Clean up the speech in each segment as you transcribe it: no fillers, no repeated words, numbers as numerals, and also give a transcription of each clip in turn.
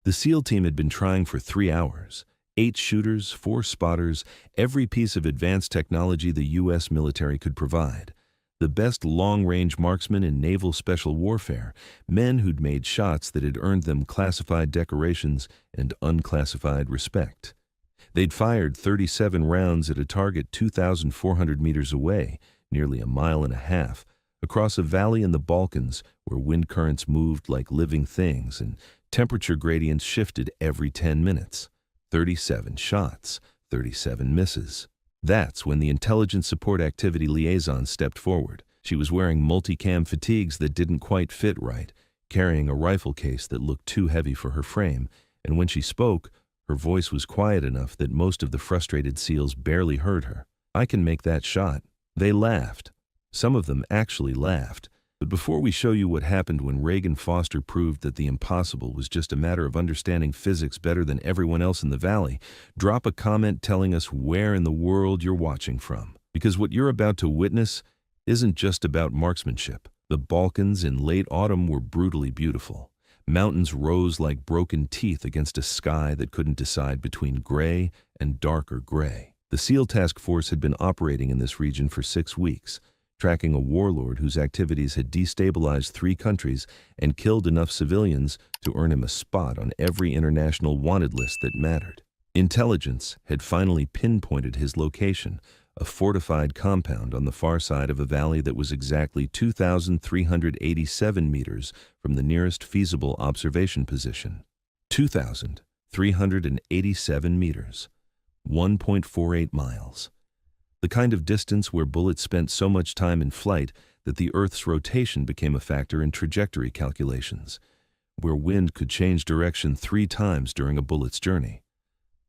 The SEAL team had been trying for 3 hours. 8 shooters, 4 spotters, every piece of advanced technology the U.S. military could provide. The best long-range marksmen in naval special warfare, men who'd made shots that had earned them classified decorations and unclassified respect. They'd fired 37 rounds at a target 2,400 meters away, nearly a mile and a half, across a valley in the Balkans where wind currents moved like living things and temperature gradients shifted every 10 minutes. 37 shots, 37 misses. That's when the Intelligence Support Activity Liaison stepped forward. She was wearing multicam fatigues that didn't quite fit right, carrying a rifle case that looked too heavy for her frame, and when she spoke, her voice was quiet enough that most of the frustrated SEALs barely heard her. "I can make that shot." They laughed. Some of them actually laughed. But before we show you what happened when Reagan Foster proved that the impossible was just a matter of understanding physics better than everyone else in the valley, drop a comment telling us where in the world you're watching from. Because what you're about to witness isn't just about marksmanship. The Balkans in late autumn were brutally beautiful. Mountains rose like broken teeth against a sky that couldn't decide between gray and darker gray. The SEAL Task Force had been operating in this region for 6 weeks, tracking a warlord whose activities had destabilized 3 countries and killed enough civilians to earn him a spot on every international wanted list that mattered. Intelligence had finally pinpointed his location, a fortified compound on the far side of a valley that was exactly 2,387 meters from the nearest feasible observation position. 2,387 meters, 1.48 miles. The kind of distance where bullets spent so much time in flight that the Earth's rotation became a factor in trajectory calculations, where wind could change direction 3 times during a bullet's journey,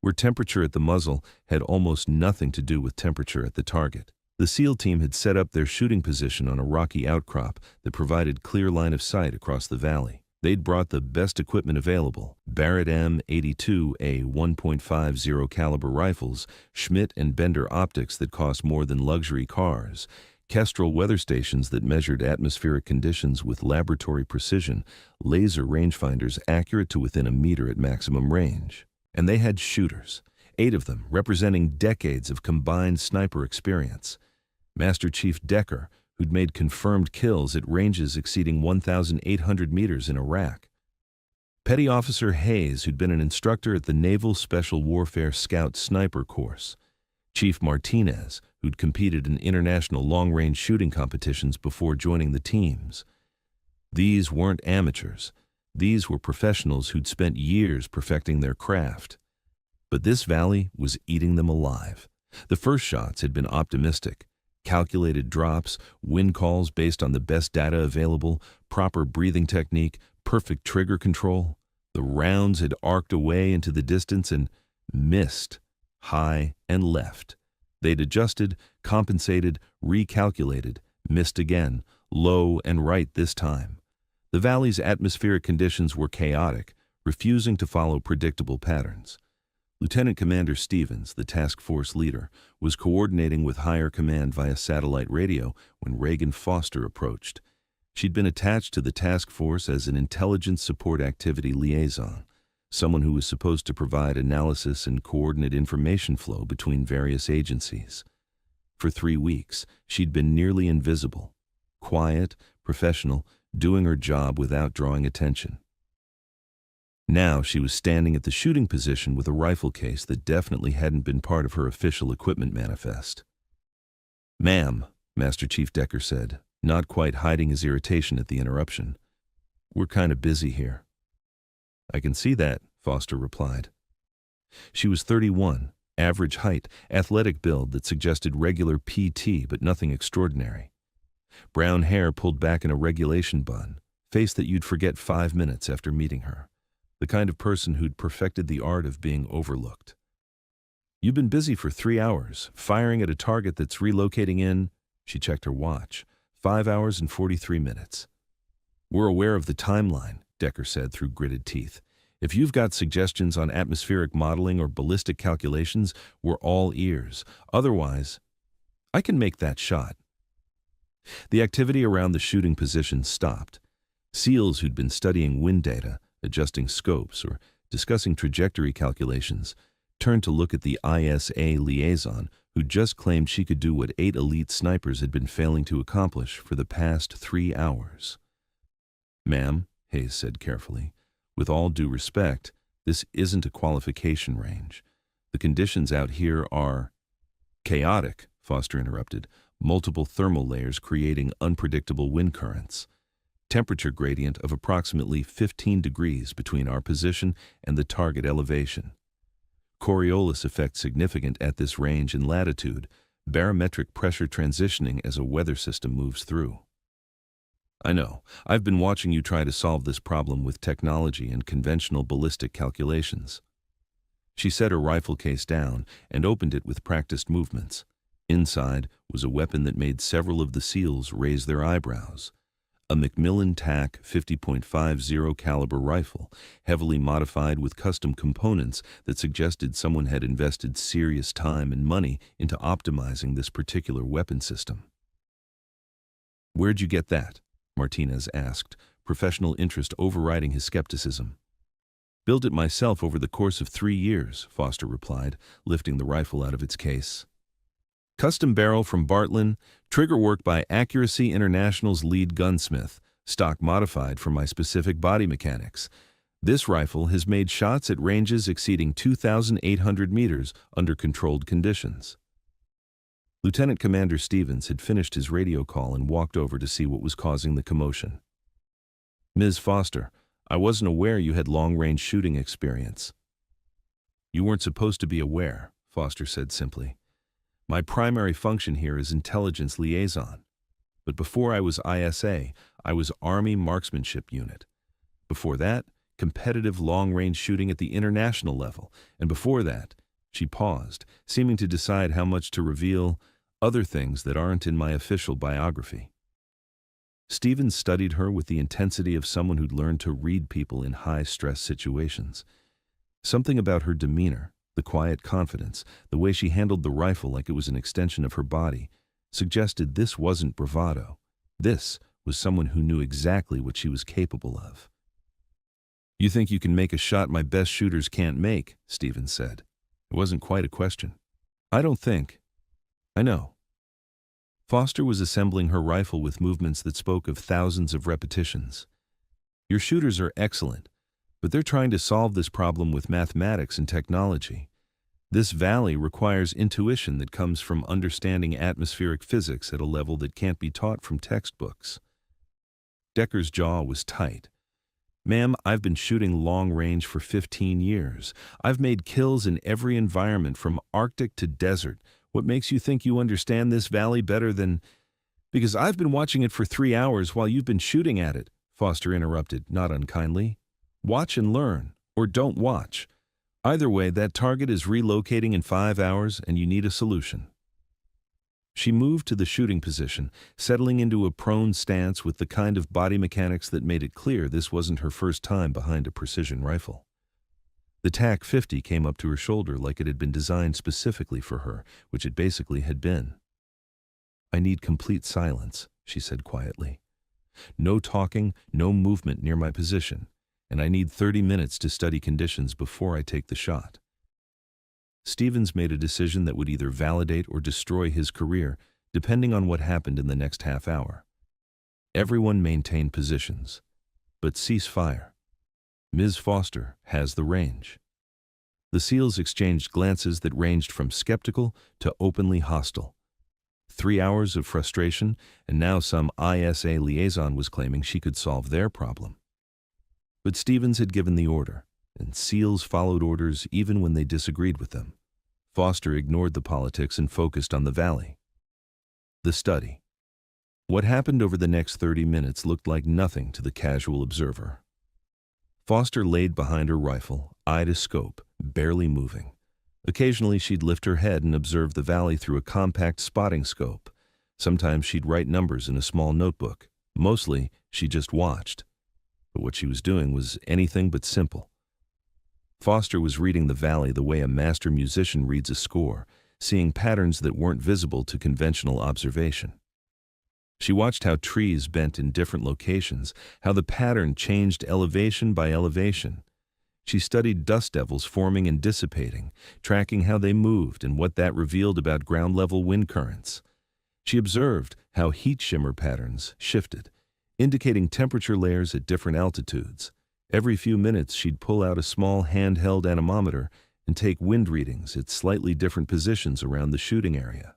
where temperature at the muzzle had almost nothing to do with temperature at the target. The SEAL team had set up their shooting position on a rocky outcrop that provided clear line of sight across the valley. They'd brought the best equipment available: Barrett M82A 1.50 caliber rifles, Schmidt and Bender optics that cost more than luxury cars, Kestrel weather stations that measured atmospheric conditions with laboratory precision, laser rangefinders accurate to within a meter at maximum range. And they had shooters, 8 of them representing decades of combined sniper experience. Master Chief Decker, who'd made confirmed kills at ranges exceeding 1,800 meters in Iraq. Petty Officer Hayes, who'd been an instructor at the Naval Special Warfare Scout Sniper Course. Chief Martinez, who'd competed in international long-range shooting competitions before joining the teams. These weren't amateurs. These were professionals who'd spent years perfecting their craft. But this valley was eating them alive. The first shots had been optimistic. Calculated drops, wind calls based on the best data available, proper breathing technique, perfect trigger control. The rounds had arced away into the distance and missed, high and left. They'd adjusted, compensated, recalculated, missed again, low and right this time. The valley's atmospheric conditions were chaotic, refusing to follow predictable patterns. Lieutenant Commander Stevens, the task force leader, was coordinating with higher command via satellite radio when Reagan Foster approached. She'd been attached to the task force as an intelligence support activity liaison, someone who was supposed to provide analysis and coordinate information flow between various agencies. For 3 weeks, she'd been nearly invisible, quiet, professional, doing her job without drawing attention. Now she was standing at the shooting position with a rifle case that definitely hadn't been part of her official equipment manifest. "Ma'am," Master Chief Decker said, not quite hiding his irritation at the interruption, "we're kind of busy here." "I can see that," Foster replied. She was 31, average height, athletic build that suggested regular PT but nothing extraordinary. Brown hair pulled back in a regulation bun, face that you'd forget 5 minutes after meeting her. The kind of person who'd perfected the art of being overlooked. "You've been busy for 3 hours, firing at a target that's relocating in," she checked her watch, 5 hours and 43 minutes. "We're aware of the timeline," Decker said through gritted teeth. "If you've got suggestions on atmospheric modeling or ballistic calculations, we're all ears. Otherwise, I can make that shot." The activity around the shooting position stopped. SEALs who'd been studying wind data, adjusting scopes, or Discussing trajectory calculations, turned to look at the ISA liaison, who just claimed she could do what 8 elite snipers had been failing to accomplish for the past 3 hours. "Ma'am," Hayes said carefully, "with all due respect, this isn't a qualification range. The conditions out here are—" "Chaotic," Foster interrupted, "multiple thermal layers creating unpredictable wind currents. Temperature gradient of approximately 15 degrees between our position and the target elevation. Coriolis effect significant at this range and latitude, barometric pressure transitioning as a weather system moves through." "I know. I've been watching you try to solve this problem with technology and conventional ballistic calculations." She set her rifle case down and opened it with practiced movements. Inside was a weapon that made several of the SEALs raise their eyebrows. A Macmillan TAC 50.50 caliber rifle, heavily modified with custom components that suggested someone had invested serious time and money into optimizing this particular weapon system. "Where'd you get that?" Martinez asked, professional interest overriding his skepticism. "Built it myself over the course of 3 years, Foster replied, lifting the rifle out of its case. "Custom barrel from Bartlett, trigger work by Accuracy International's lead gunsmith, stock modified for my specific body mechanics. This rifle has made shots at ranges exceeding 2,800 meters under controlled conditions." Lieutenant Commander Stevens had finished his radio call and walked over to see what was causing the commotion. "Ms. Foster, I wasn't aware you had long-range shooting experience." "You weren't supposed to be aware," Foster said simply. "My primary function here is intelligence liaison. But before I was ISA, I was Army Marksmanship Unit. Before that, competitive long-range shooting at the international level. And before that," she paused, seeming to decide how much to reveal, "other things that aren't in my official biography." Stevens studied her with the intensity of someone who'd learned to read people in high-stress situations. Something about her demeanor, the quiet confidence, the way she handled the rifle like it was an extension of her body, suggested this wasn't bravado. This was someone who knew exactly what she was capable of. "You think you can make a shot my best shooters can't make," Stevens said. It wasn't quite a question. "I don't think. I know." Foster was assembling her rifle with movements that spoke of thousands of repetitions. "Your shooters are excellent, but they're trying to solve this problem with mathematics and technology. This valley requires intuition that comes from understanding atmospheric physics at a level that can't be taught from textbooks." Decker's jaw was tight. "Ma'am, I've been shooting long range for 15 years. I've made kills in every environment from Arctic to desert. What makes you think you understand this valley better than—" "Because I've been watching it for 3 hours while you've been shooting at it," Foster interrupted, not unkindly. "Watch and learn, or don't watch. Either way, that target is relocating in 5 hours and you need a solution." She moved to the shooting position, settling into a prone stance with the kind of body mechanics that made it clear this wasn't her first time behind a precision rifle. The TAC 50 came up to her shoulder like it had been designed specifically for her, which it basically had been. "I need complete silence," she said quietly. "No talking, no movement near my position, and I need 30 minutes to study conditions before I take the shot." Stevens made a decision that would either validate or destroy his career, depending on what happened in the next half hour. Everyone maintained positions, but cease fire. "Ms. Foster has the range." The SEALs exchanged glances that ranged from skeptical to openly hostile. 3 hours of frustration, and now some ISA liaison was claiming she could solve their problem. But Stevens had given the order, and SEALs followed orders even when they disagreed with them. Foster ignored the politics and focused on the valley. The study. What happened over the next 30 minutes looked like nothing to the casual observer. Foster laid behind her rifle, eye to scope, barely moving. Occasionally she'd lift her head and observe the valley through a compact spotting scope. Sometimes she'd write numbers in a small notebook. Mostly, she just watched. But what she was doing was anything but simple. Foster was reading the valley the way a master musician reads a score, seeing patterns that weren't visible to conventional observation. She watched how trees bent in different locations, how the pattern changed elevation by elevation. She studied dust devils forming and dissipating, tracking how they moved and what that revealed about ground-level wind currents. She observed how heat shimmer patterns shifted, indicating temperature layers at different altitudes. Every few minutes, she'd pull out a small handheld anemometer and take wind readings at slightly different positions around the shooting area.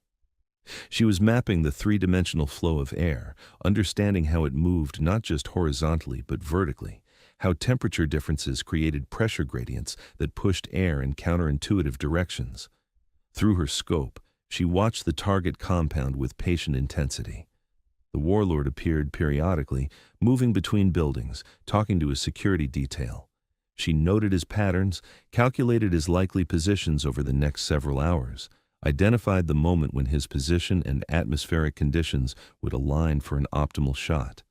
She was mapping the three-dimensional flow of air, understanding how it moved not just horizontally but vertically, how temperature differences created pressure gradients that pushed air in counterintuitive directions. Through her scope, she watched the target compound with patient intensity. The warlord appeared periodically, moving between buildings, talking to his security detail. She noted his patterns, calculated his likely positions over the next several hours, identified the moment when his position and atmospheric conditions would align for an optimal shot.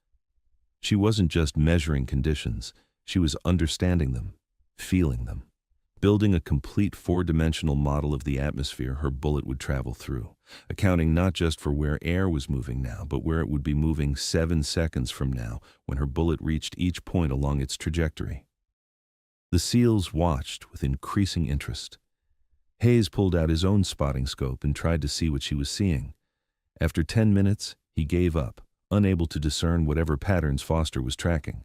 She wasn't just measuring conditions, she was understanding them, feeling them, building a complete four-dimensional model of the atmosphere her bullet would travel through, accounting not just for where air was moving now, but where it would be moving 7 seconds from now when her bullet reached each point along its trajectory. The SEALs watched with increasing interest. Hayes pulled out his own spotting scope and tried to see what she was seeing. After 10 minutes, he gave up, unable to discern whatever patterns Foster was tracking.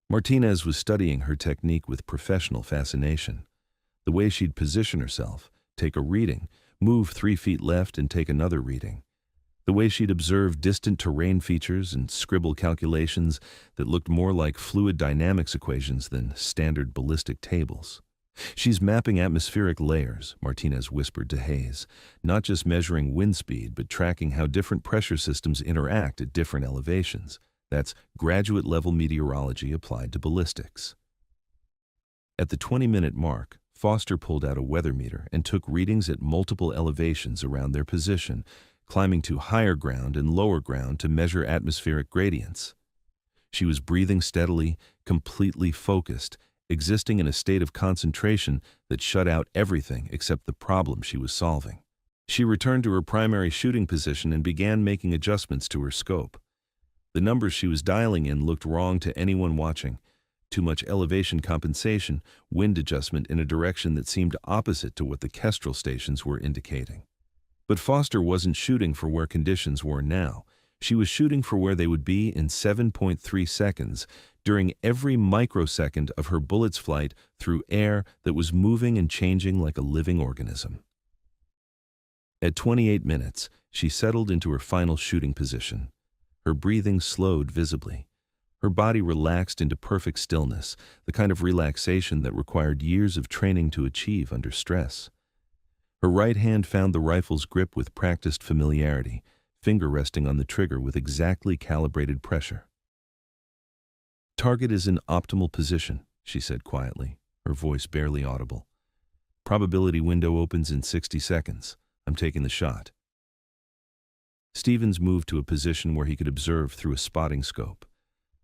Martinez was studying her technique with professional fascination. The way she'd position herself, take a reading, move 3 feet left and take another reading. The way she'd observe distant terrain features and scribble calculations that looked more like fluid dynamics equations than standard ballistic tables. "She's mapping atmospheric layers," Martinez whispered to Hayes, "not just measuring wind speed, but tracking how different pressure systems interact at different elevations. That's graduate-level meteorology applied to ballistics." At the 20-minute mark, Foster pulled out a weather meter and took readings at multiple elevations around their position, climbing to higher ground and lower ground to measure atmospheric gradients. She was breathing steadily, completely focused, existing in a state of concentration that shut out everything except the problem she was solving. She returned to her primary shooting position and began making adjustments to her scope. The numbers she was dialing in looked wrong to anyone watching. Too much elevation compensation, wind adjustment in a direction that seemed opposite to what the Kestrel stations were indicating. But Foster wasn't shooting for where conditions were now. She was shooting for where they would be in 7.3 seconds, during every microsecond of her bullet's flight through air that was moving and changing like a living organism. At 28 minutes, she settled into her final shooting position. Her breathing slowed visibly. Her body relaxed into perfect stillness, the kind of relaxation that required years of training to achieve under stress. Her right hand found the rifle's grip with practiced familiarity, finger resting on the trigger with exactly calibrated pressure. "Target is in optimal position," she said quietly, her voice barely audible. "Probability window opens in 60 seconds. I'm taking the shot." Stevens moved to a position where he could observe through a spotting scope.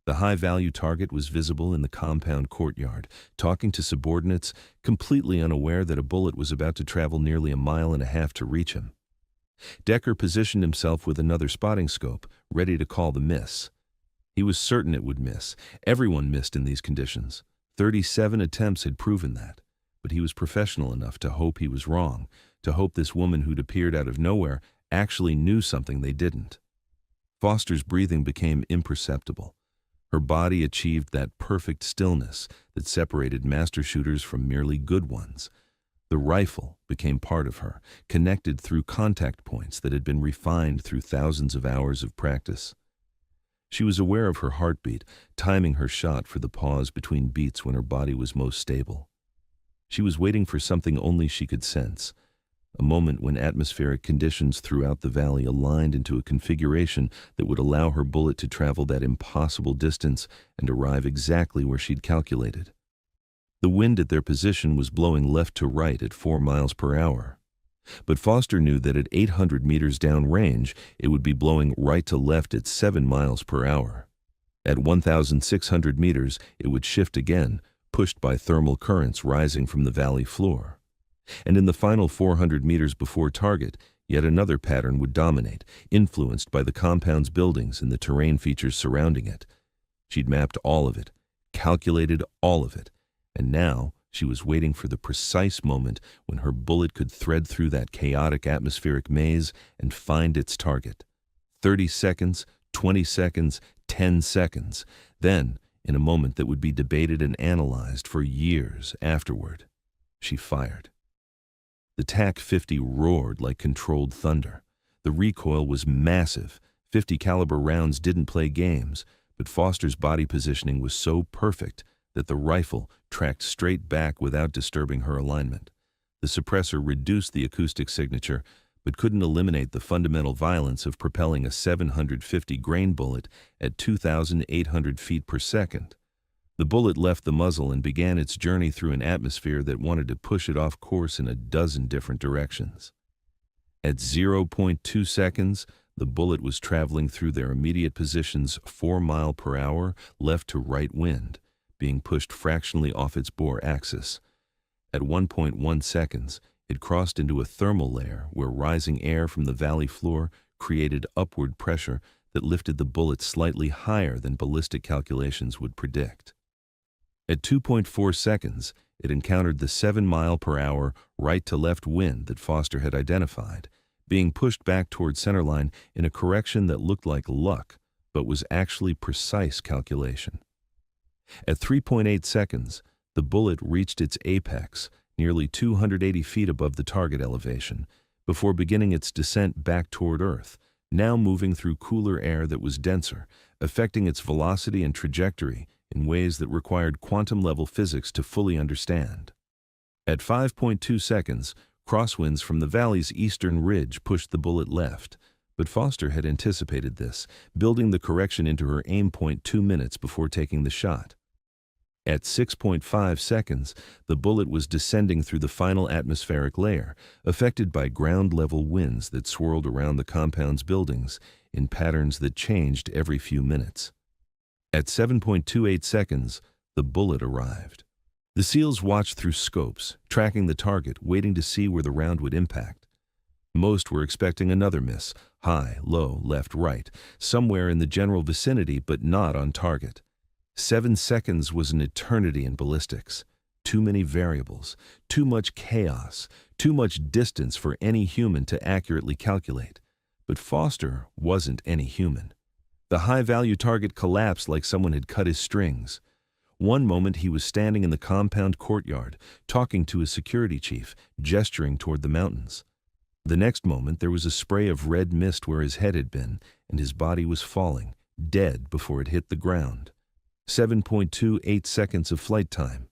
The high-value target was visible in the compound courtyard, talking to subordinates, completely unaware that a bullet was about to travel nearly 1.5 miles to reach him. Decker positioned himself with another spotting scope, ready to call the miss. He was certain it would miss. Everyone missed in these conditions. 37 attempts had proven that. But he was professional enough to hope he was wrong, to hope this woman who'd appeared out of nowhere actually knew something they didn't. Foster's breathing became imperceptible. Her body achieved that perfect stillness that separated master shooters from merely good ones. The rifle became part of her, connected through contact points that had been refined through thousands of hours of practice. She was aware of her heartbeat, timing her shot for the pause between beats when her body was most stable. She was waiting for something only she could sense, a moment when atmospheric conditions throughout the valley aligned into a configuration that would allow her bullet to travel that impossible distance and arrive exactly where she'd calculated. The wind at their position was blowing left to right at 4 miles per hour. But Foster knew that at 800 meters downrange, it would be blowing right to left at 7 miles per hour. At 1,600 meters, it would shift again, pushed by thermal currents rising from the valley floor. And in the final 400 meters before target, yet another pattern would dominate, influenced by the compound's buildings and the terrain features surrounding it. She'd mapped all of it, calculated all of it, And now she was waiting for the precise moment when her bullet could thread through that chaotic atmospheric maze and find its target. 30 seconds, 20 seconds, 10 seconds. Then, in a moment that would be debated and analyzed for years afterward, she fired. The TAC-50 roared like controlled thunder. The recoil was massive. 50 caliber rounds didn't play games, but Foster's body positioning was so perfect that the rifle tracked straight back without disturbing her alignment. The suppressor reduced the acoustic signature, but couldn't eliminate the fundamental violence of propelling a 750 grain bullet at 2,800 feet per second. The bullet left the muzzle and began its journey through an atmosphere that wanted to push it off course in a dozen different directions. At 0.2 seconds, the bullet was traveling through their immediate positions 4 miles per hour left to right wind, being pushed fractionally off its bore axis. At 1.1 seconds, it crossed into a thermal layer where rising air from the valley floor created upward pressure that lifted the bullet slightly higher than ballistic calculations would predict. At 2.4 seconds, it encountered the 7 mile per hour right-to-left wind that Foster had identified, being pushed back toward centerline in a correction that looked like luck, but was actually precise calculation. At 3.8 seconds, the bullet reached its apex, nearly 280 feet above the target elevation, before beginning its descent back toward Earth, now moving through cooler air that was denser, affecting its velocity and trajectory in ways that required quantum-level physics to fully understand. At 5.2 seconds, crosswinds from the valley's eastern ridge pushed the bullet left, but Foster had anticipated this, building the correction into her aim point 2 minutes before taking the shot. At 6.5 seconds, the bullet was descending through the final atmospheric layer, affected by ground-level winds that swirled around the compound's buildings in patterns that changed every few minutes. At 7.28 seconds, the bullet arrived. The SEALs watched through scopes, tracking the target, waiting to see where the round would impact. Most were expecting another miss, high, low, left, right, somewhere in the general vicinity but not on target. 7 seconds was an eternity in ballistics. Too many variables, too much chaos, too much distance for any human to accurately calculate. But Foster wasn't any human. The high-value target collapsed like someone had cut his strings. One moment he was standing in the compound courtyard, talking to his security chief, gesturing toward the mountains. The next moment there was a spray of red mist where his head had been, and his body was falling, dead before it hit the ground. 7.28 seconds of flight time.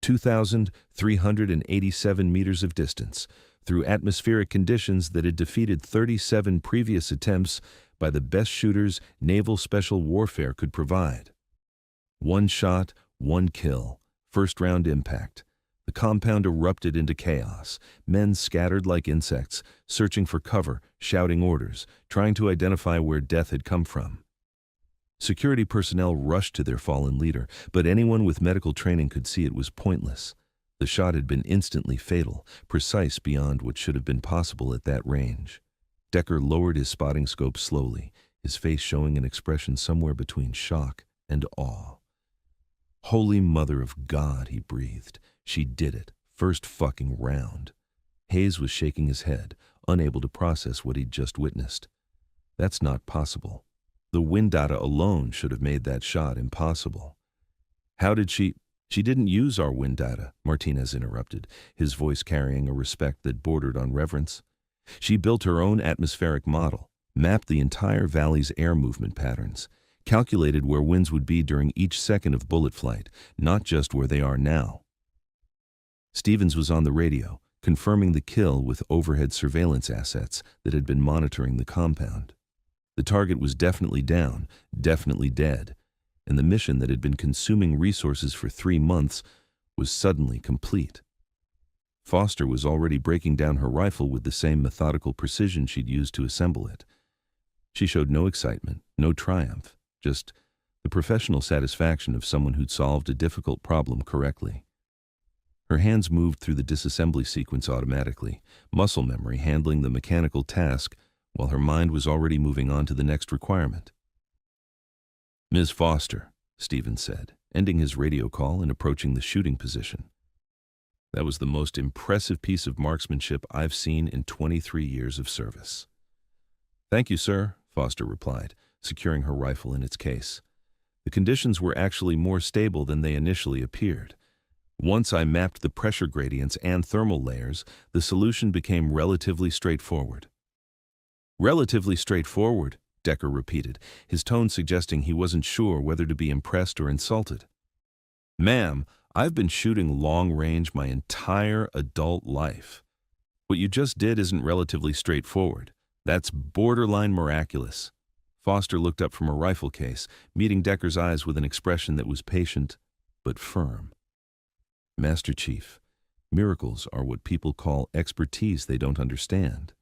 2,387 meters of distance, through atmospheric conditions that had defeated 37 previous attempts by the best shooters naval special warfare could provide. One shot, one kill, first-round impact. The compound erupted into chaos. Men scattered like insects, searching for cover, shouting orders, trying to identify where death had come from. Security personnel rushed to their fallen leader, but anyone with medical training could see it was pointless. The shot had been instantly fatal, precise beyond what should have been possible at that range. Decker lowered his spotting scope slowly, his face showing an expression somewhere between shock and awe. "Holy Mother of God," he breathed. "She did it. First fucking round." Hayes was shaking his head, unable to process what he'd just witnessed. That's not possible. The wind data alone should have made that shot impossible. How did she didn't use our wind data, Martinez interrupted, his voice carrying a respect that bordered on reverence. She built her own atmospheric model, mapped the entire valley's air movement patterns, calculated where winds would be during each second of bullet flight, not just where they are now. Stevens was on the radio, confirming the kill with overhead surveillance assets that had been monitoring the compound. The target was definitely down, definitely dead, and the mission that had been consuming resources for 3 months was suddenly complete. Foster was already breaking down her rifle with the same methodical precision she'd used to assemble it. She showed no excitement, no triumph, just the professional satisfaction of someone who'd solved a difficult problem correctly. Her hands moved through the disassembly sequence automatically, muscle memory handling the mechanical task while her mind was already moving on to the next requirement. "Ms. Foster," Stevens said, ending his radio call and approaching the shooting position. That was the most impressive piece of marksmanship I've seen in 23 years of service. Thank you, sir, Foster replied, securing her rifle in its case. The conditions were actually more stable than they initially appeared. Once I mapped the pressure gradients and thermal layers, the solution became relatively straightforward. Relatively straightforward, Decker repeated, his tone suggesting he wasn't sure whether to be impressed or insulted. Ma'am, I've been shooting long range my entire adult life. What you just did isn't relatively straightforward. That's borderline miraculous. Foster looked up from her rifle case, meeting Decker's eyes with an expression that was patient but firm. Master Chief, miracles are what people call expertise they don't understand.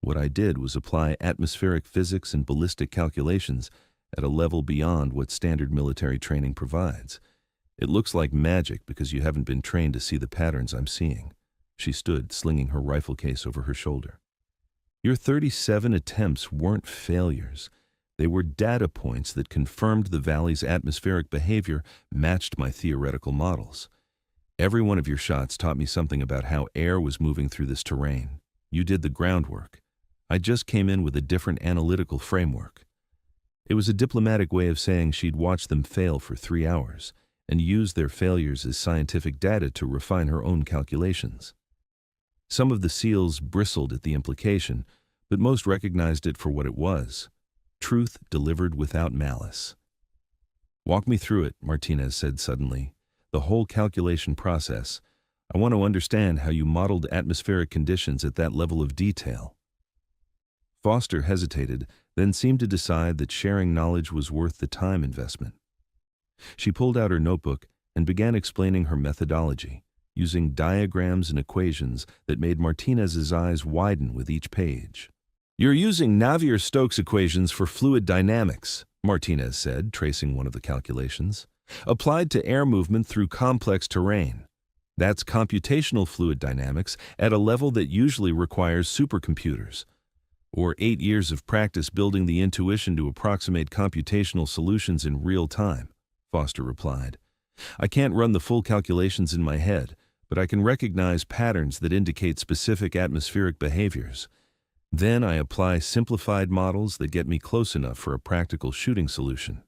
What I did was apply atmospheric physics and ballistic calculations at a level beyond what standard military training provides. It looks like magic because you haven't been trained to see the patterns I'm seeing. She stood, slinging her rifle case over her shoulder. Your 37 attempts weren't failures. They were data points that confirmed the valley's atmospheric behavior matched my theoretical models. Every one of your shots taught me something about how air was moving through this terrain. You did the groundwork. I just came in with a different analytical framework. It was a diplomatic way of saying she'd watched them fail for 3 hours and used their failures as scientific data to refine her own calculations. Some of the SEALs bristled at the implication, but most recognized it for what it was: truth delivered without malice. Walk me through it, Martinez said suddenly. The whole calculation process. I want to understand how you modeled atmospheric conditions at that level of detail. Foster hesitated, then seemed to decide that sharing knowledge was worth the time investment. She pulled out her notebook and began explaining her methodology, using diagrams and equations that made Martinez's eyes widen with each page. You're using Navier-Stokes equations for fluid dynamics, Martinez said, tracing one of the calculations, applied to air movement through complex terrain. That's computational fluid dynamics at a level that usually requires supercomputers, or 8 years of practice building the intuition to approximate computational solutions in real time, Foster replied. I can't run the full calculations in my head, but I can recognize patterns that indicate specific atmospheric behaviors. Then I apply simplified models that get me close enough for a practical shooting solution.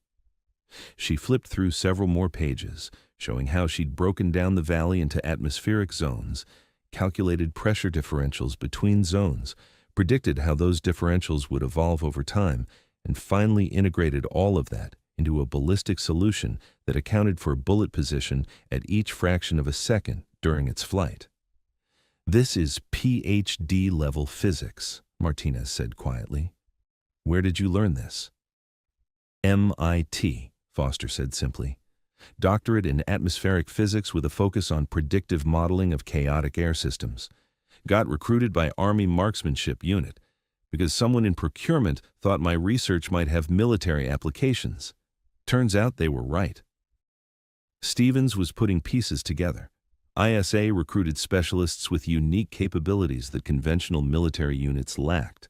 She flipped through several more pages, showing how she'd broken down the valley into atmospheric zones, calculated pressure differentials between zones, predicted how those differentials would evolve over time, and finally integrated all of that into a ballistic solution that accounted for bullet position at each fraction of a second during its flight. This is PhD-level physics, Martinez said quietly. Where did you learn this? MIT, Foster said simply. Doctorate in atmospheric physics with a focus on predictive modeling of chaotic air systems. Got recruited by Army Marksmanship Unit because someone in procurement thought my research might have military applications. Turns out they were right. Stevens was putting pieces together. ISA recruited specialists with unique capabilities that conventional military units lacked.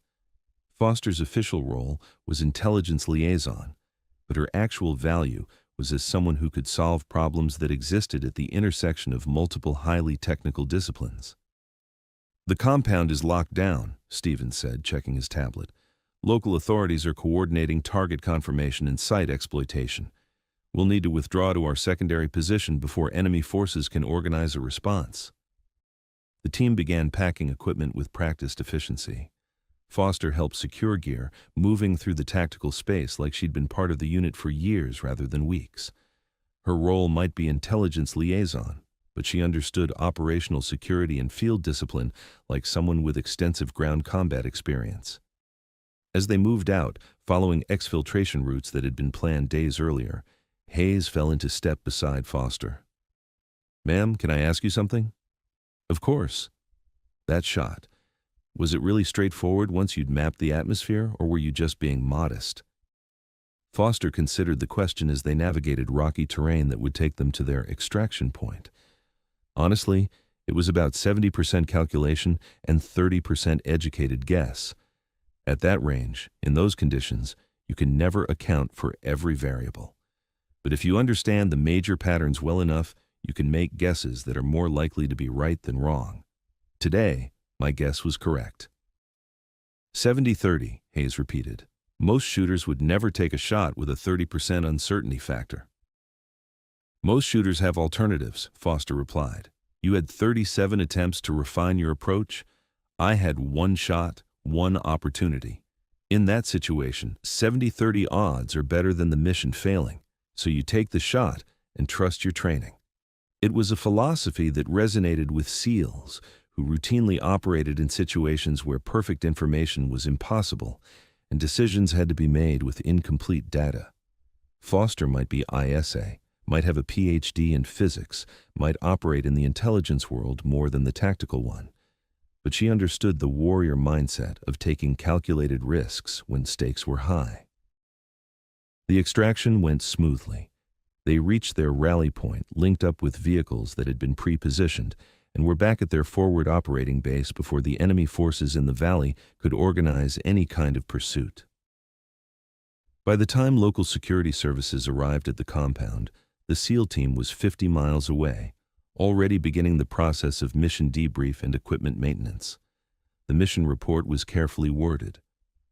Foster's official role was intelligence liaison, but her actual value was as someone who could solve problems that existed at the intersection of multiple highly technical disciplines. The compound is locked down, Stevens said, checking his tablet. Local authorities are coordinating target confirmation and site exploitation. We'll need to withdraw to our secondary position before enemy forces can organize a response. The team began packing equipment with practiced efficiency. Foster helped secure gear, moving through the tactical space like she'd been part of the unit for years rather than weeks. Her role might be intelligence liaison, but she understood operational security and field discipline like someone with extensive ground combat experience. As they moved out, following exfiltration routes that had been planned days earlier, Hayes fell into step beside Foster. Ma'am, can I ask you something? Of course. That shot. Was it really straightforward once you'd mapped the atmosphere, or were you just being modest? Foster considered the question as they navigated rocky terrain that would take them to their extraction point. Honestly, it was about 70% calculation and 30% educated guess. At that range, in those conditions, you can never account for every variable. But if you understand the major patterns well enough, you can make guesses that are more likely to be right than wrong. Today, my guess was correct. 70-30, Hayes repeated. Most shooters would never take a shot with a 30% uncertainty factor. Most shooters have alternatives, Foster replied. You had 37 attempts to refine your approach. I had one shot, one opportunity. In that situation, 70-30 odds are better than the mission failing, so you take the shot and trust your training. It was a philosophy that resonated with SEALs, who routinely operated in situations where perfect information was impossible and decisions had to be made with incomplete data. Foster might be ISA, might have a PhD in physics, might operate in the intelligence world more than the tactical one, but she understood the warrior mindset of taking calculated risks when stakes were high. The extraction went smoothly. They reached their rally point, linked up with vehicles that had been pre-positioned, and were back at their forward operating base before the enemy forces in the valley could organize any kind of pursuit. By the time local security services arrived at the compound, the SEAL team was 50 miles away, already beginning the process of mission debrief and equipment maintenance. The mission report was carefully worded.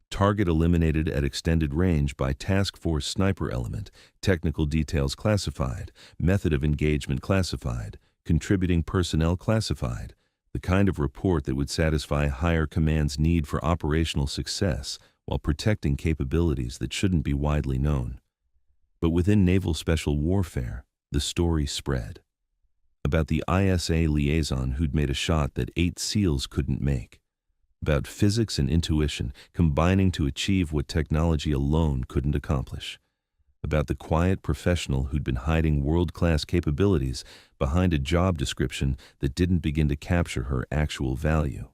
Target eliminated at extended range by task force sniper element, technical details classified, method of engagement classified, contributing personnel classified, the kind of report that would satisfy higher command's need for operational success while protecting capabilities that shouldn't be widely known. But within naval special warfare, the story spread. About the ISA liaison who'd made a shot that 8 SEALs couldn't make. About physics and intuition combining to achieve what technology alone couldn't accomplish. About the quiet professional who'd been hiding world-class capabilities behind a job description that didn't begin to capture her actual value.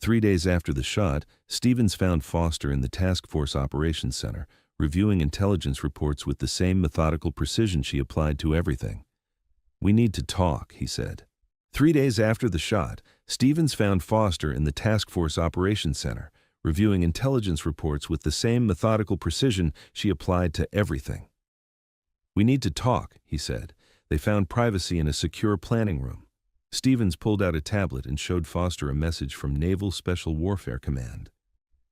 3 days after the shot, Stevens found Foster in the Task Force Operations Center, reviewing intelligence reports with the same methodical precision she applied to everything. "We need to talk," he said. 3 days after the shot, Stevens found Foster in the Task Force Operations Center, reviewing intelligence reports with the same methodical precision she applied to everything. "We need to talk," he said. They found privacy in a secure planning room. Stevens pulled out a tablet and showed Foster a message from Naval Special Warfare Command.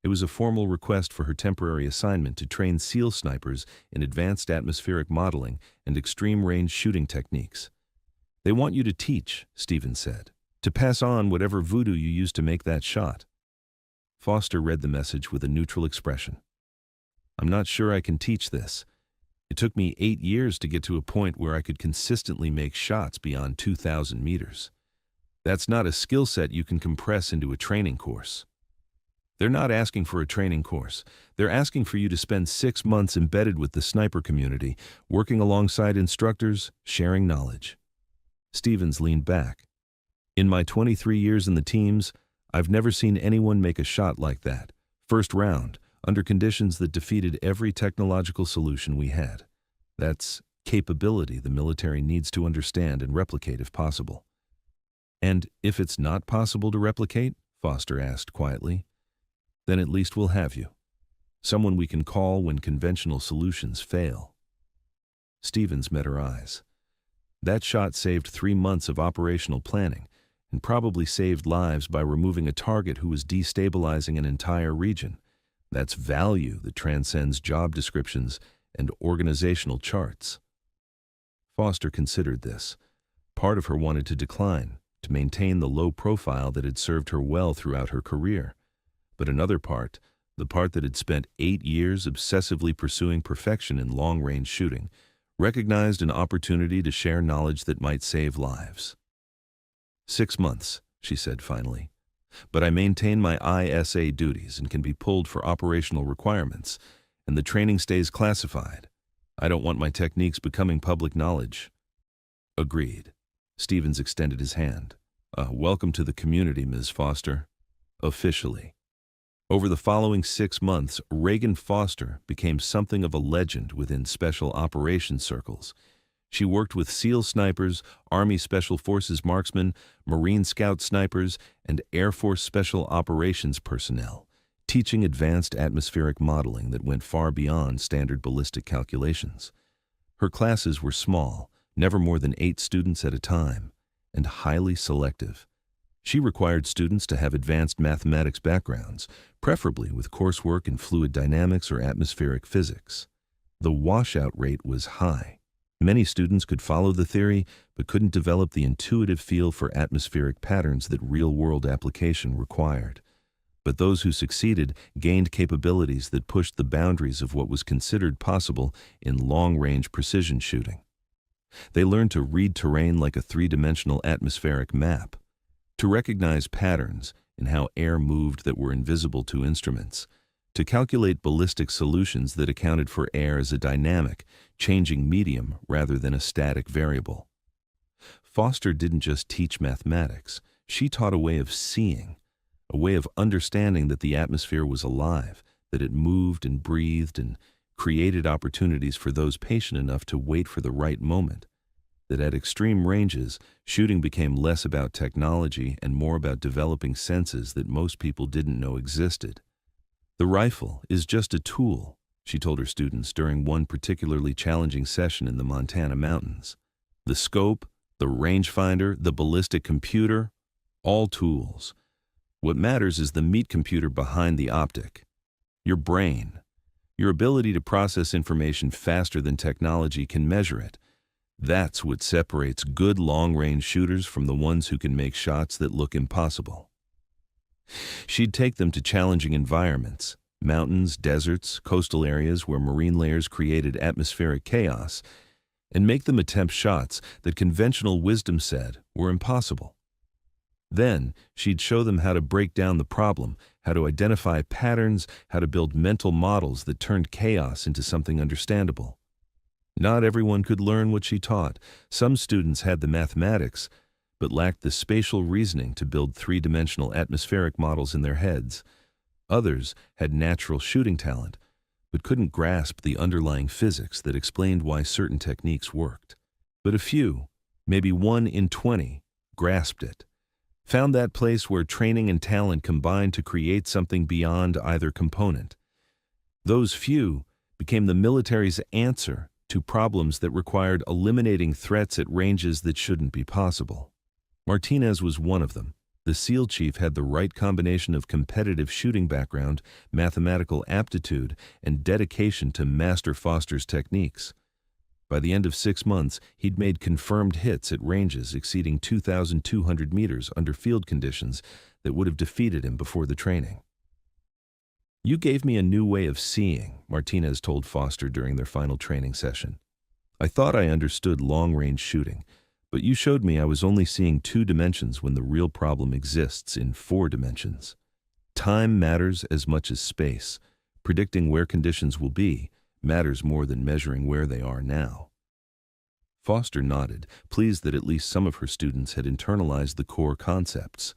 It was a formal request for her temporary assignment to train SEAL snipers in advanced atmospheric modeling and extreme-range shooting techniques. "They want you to teach," Stevens said, "to pass on whatever voodoo you used to make that shot." Foster read the message with a neutral expression. "I'm not sure I can teach this. It took me 8 years to get to a point where I could consistently make shots beyond 2,000 meters. That's not a skill set you can compress into a training course." "They're not asking for a training course. They're asking for you to spend 6 months embedded with the sniper community, working alongside instructors, sharing knowledge." Stevens leaned back. "In my 23 years in the teams, I've never seen anyone make a shot like that, first round, under conditions that defeated every technological solution we had. That's capability the military needs to understand and replicate if possible." "And if it's not possible to replicate?" Foster asked quietly. "Then at least we'll have you. Someone we can call when conventional solutions fail." Stevens met her eyes. That shot saved 3 months of operational planning and probably saved lives by removing a target who was destabilizing an entire region. That's value that transcends job descriptions and organizational charts. Foster considered this. Part of her wanted to decline, to maintain the low profile that had served her well throughout her career. But another part, the part that had spent 8 years obsessively pursuing perfection in long-range shooting, recognized an opportunity to share knowledge that might save lives. 6 months, she said finally. "But I maintain my ISA duties and can be pulled for operational requirements, and the training stays classified. I don't want my techniques becoming public knowledge." "Agreed." Stevens extended his hand. "Welcome to the community, Ms. Foster." Officially. Over the following 6 months, Reagan Foster became something of a legend within special operations circles. She worked with SEAL snipers, Army Special Forces marksmen, Marine Scout snipers, and Air Force Special Operations personnel, teaching advanced atmospheric modeling that went far beyond standard ballistic calculations. Her classes were small, never more than 8 students at a time, and highly selective. She required students to have advanced mathematics backgrounds, preferably with coursework in fluid dynamics or atmospheric physics. The washout rate was high. Many students could follow the theory, but couldn't develop the intuitive feel for atmospheric patterns that real-world application required. But those who succeeded gained capabilities that pushed the boundaries of what was considered possible in long-range precision shooting. They learned to read terrain like a three-dimensional atmospheric map, to recognize patterns in how air moved that were invisible to instruments, to calculate ballistic solutions that accounted for air as a dynamic, changing medium rather than a static variable. Foster didn't just teach mathematics, she taught a way of seeing, a way of understanding that the atmosphere was alive, that it moved and breathed and created opportunities for those patient enough to wait for the right moment. That at extreme ranges, shooting became less about technology and more about developing senses that most people didn't know existed. The rifle is just a tool, she told her students during one particularly challenging session in the Montana mountains. The scope, the rangefinder, the ballistic computer, all tools. What matters is the meat computer behind the optic. Your brain. Your ability to process information faster than technology can measure it. That's what separates good long-range shooters from the ones who can make shots that look impossible. She'd take them to challenging environments, mountains, deserts, coastal areas where marine layers created atmospheric chaos, and make them attempt shots that conventional wisdom said were impossible. Then, she'd show them how to break down the problem, how to identify patterns, how to build mental models that turned chaos into something understandable. Not everyone could learn what she taught. Some students had the mathematics, but lacked the spatial reasoning to build three-dimensional atmospheric models in their heads. Others had natural shooting talent, but couldn't grasp the underlying physics that explained why certain techniques worked. But a few, maybe 1 in 20, grasped it, found that place where training and talent combined to create something beyond either component. Those few became the military's answer to problems that required eliminating threats at ranges that shouldn't be possible. Martinez was one of them. The SEAL chief had the right combination of competitive shooting background, mathematical aptitude, and dedication to master Foster's techniques. By the end of 6 months, he'd made confirmed hits at ranges exceeding 2,200 meters under field conditions that would have defeated him before the training. "You gave me a new way of seeing," Martinez told Foster during their final training session. "I thought I understood long-range shooting, but you showed me I was only seeing 2 dimensions when the real problem exists in 4 dimensions. Time matters as much as space. Predicting where conditions will be matters more than measuring where they are now." Foster nodded, pleased that at least some of her students had internalized the core concepts.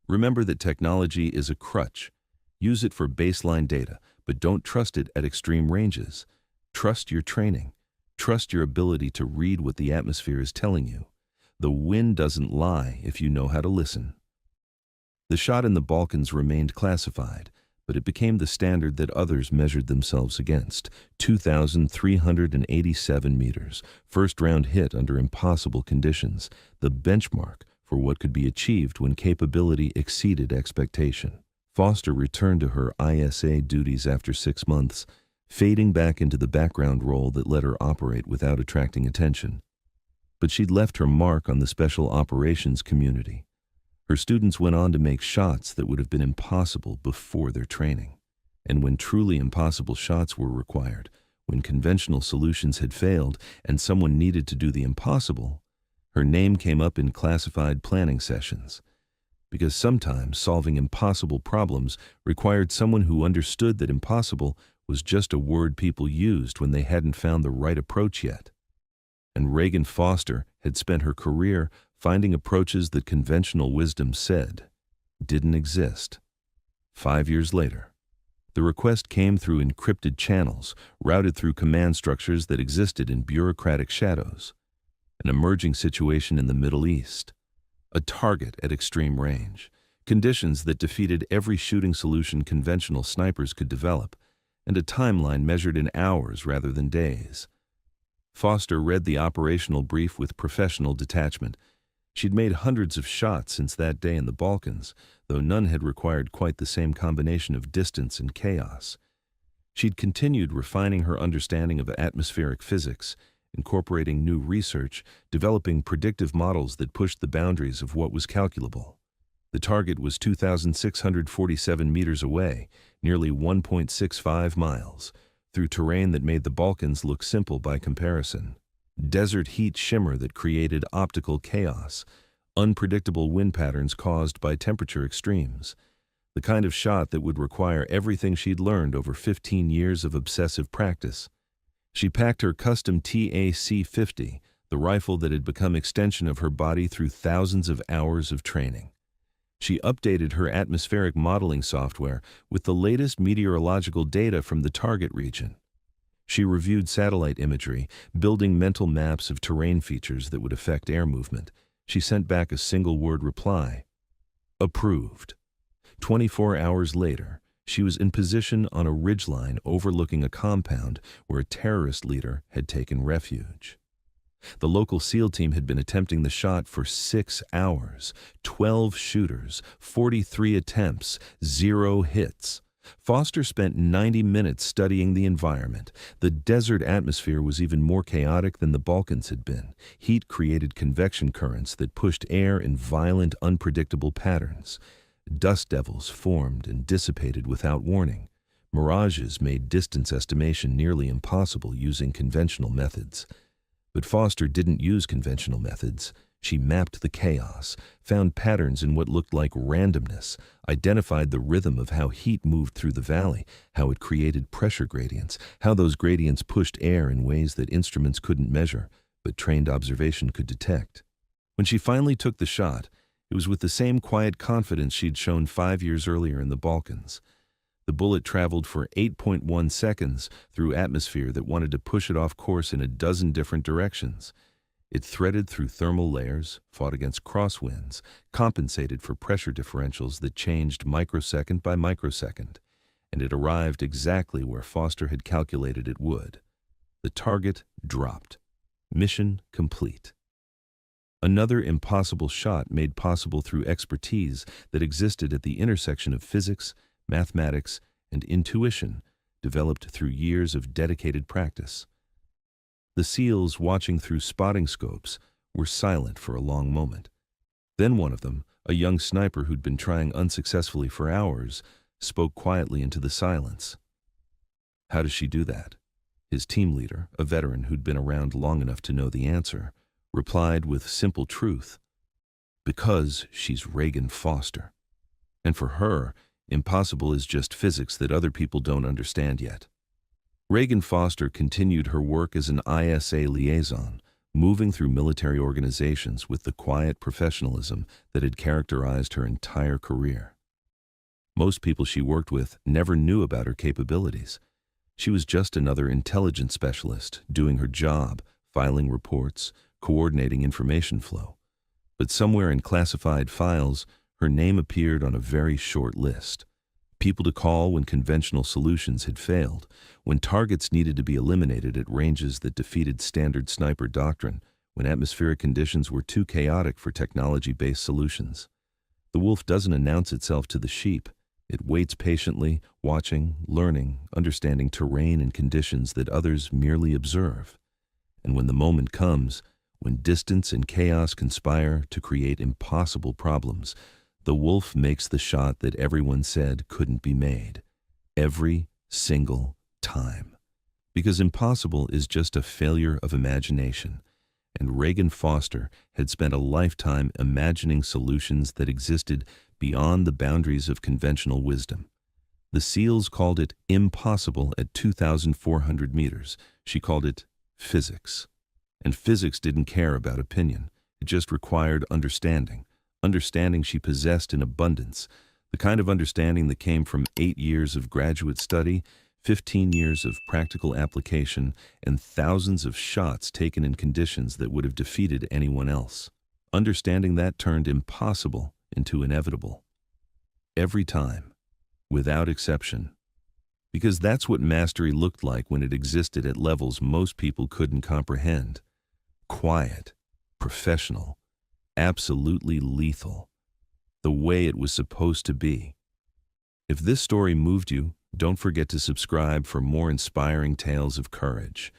Remember that technology is a crutch. Use it for baseline data, but don't trust it at extreme ranges. Trust your training. Trust your ability to read what the atmosphere is telling you. The wind doesn't lie if you know how to listen. The shot in the Balkans remained classified, but it became the standard that others measured themselves against. 2,387 meters, first-round hit under impossible conditions, the benchmark for what could be achieved when capability exceeded expectation. Foster returned to her ISA duties after 6 months, fading back into the background role that let her operate without attracting attention. But she'd left her mark on the special operations community. Her students went on to make shots that would have been impossible before their training. And when truly impossible shots were required, when conventional solutions had failed and someone needed to do the impossible, her name came up in classified planning sessions. Because sometimes solving impossible problems required someone who understood that impossible was just a word people used when they hadn't found the right approach yet. And Reagan Foster had spent her career finding approaches that conventional wisdom said didn't exist. 5 years later, the request came through encrypted channels, routed through command structures that existed in bureaucratic shadows. An emerging situation in the Middle East. A target at extreme range, conditions that defeated every shooting solution conventional snipers could develop, and a timeline measured in hours rather than days. Foster read the operational brief with professional detachment. She'd made hundreds of shots since that day in the Balkans, though none had required quite the same combination of distance and chaos. She'd continued refining her understanding of atmospheric physics, incorporating new research, developing predictive models that pushed the boundaries of what was calculable. The target was 2,647 meters away, nearly 1.65 miles, through terrain that made the Balkans look simple by comparison. Desert heat shimmer that created optical chaos, unpredictable wind patterns caused by temperature extremes. The kind of shot that would require everything she'd learned over 15 years of obsessive practice. She packed her custom TAC-50, the rifle that had become extension of her body through thousands of hours of training. She updated her atmospheric modeling software with the latest meteorological data from the target region. She reviewed satellite imagery, building mental maps of terrain features that would affect air movement. She sent back a single-word reply: approved. 24 hours later, she was in position on a ridgeline overlooking a compound where a terrorist leader had taken refuge. The local SEAL team had been attempting the shot for 6 hours, 12 shooters, 43 attempts, 0 hits. Foster spent 90 minutes studying the environment. The desert atmosphere was even more chaotic than the Balkans had been. Heat created convection currents that pushed air in violent, unpredictable patterns. Dust devils formed and dissipated without warning. Mirages made distance estimation nearly impossible using conventional methods. But Foster didn't use conventional methods. She mapped the chaos, found patterns in what looked like randomness, identified the rhythm of how heat moved through the valley, how it created pressure gradients, how those gradients pushed air in ways that instruments couldn't measure, but trained observation could detect. When she finally took the shot, it was with the same quiet confidence she'd shown 5 years earlier in the Balkans. The bullet traveled for 8.1 seconds through atmosphere that wanted to push it off course in a dozen different directions. It threaded through thermal layers, fought against crosswinds, compensated for pressure differentials that changed microsecond by microsecond, and it arrived exactly where Foster had calculated it would. The target dropped. Mission complete. Another impossible shot made possible through expertise that existed at the intersection of physics, mathematics, and intuition, developed through years of dedicated practice. The SEALs, watching through spotting scopes, were silent for a long moment. Then one of them, a young sniper who'd been trying unsuccessfully for hours, spoke quietly into the silence. How does she do that? His team leader, a veteran who'd been around long enough to know the answer, replied with simple truth: because she's Reagan Foster. And for her, impossible is just physics that other people don't understand yet. Reagan Foster continued her work as an ISA liaison, moving through military organizations with the quiet professionalism that had characterized her entire career. Most people she worked with never knew about her capabilities. She was just another intelligence specialist doing her job, filing reports, coordinating information flow. But somewhere in classified files, her name appeared on a very short list. People to call when conventional solutions had failed, when targets needed to be eliminated at ranges that defeated standard sniper doctrine, when atmospheric conditions were too chaotic for technology-based solutions. The wolf doesn't announce itself to the sheep. It waits patiently, watching, learning, understanding terrain and conditions that others merely observe. And when the moment comes, when distance and chaos conspire to create impossible problems, the wolf makes the shot that everyone said couldn't be made. Every single time. Because impossible is just a failure of imagination. And Reagan Foster had spent a lifetime imagining solutions that existed beyond the boundaries of conventional wisdom. The SEALs called it impossible at 2,400 meters. She called it physics. And physics didn't care about opinion. It just required understanding. Understanding she possessed in abundance. The kind of understanding that came from 8 years of graduate study, 15 years of practical application, and thousands of shots taken in conditions that would have defeated anyone else. Understanding that turned impossible into inevitable. Every time, without exception. Because that's what mastery looked like when it existed at levels most people couldn't comprehend. Quiet, professional, absolutely lethal. The way it was supposed to be. If this story moved you, don't forget to subscribe for more inspiring tales of courage.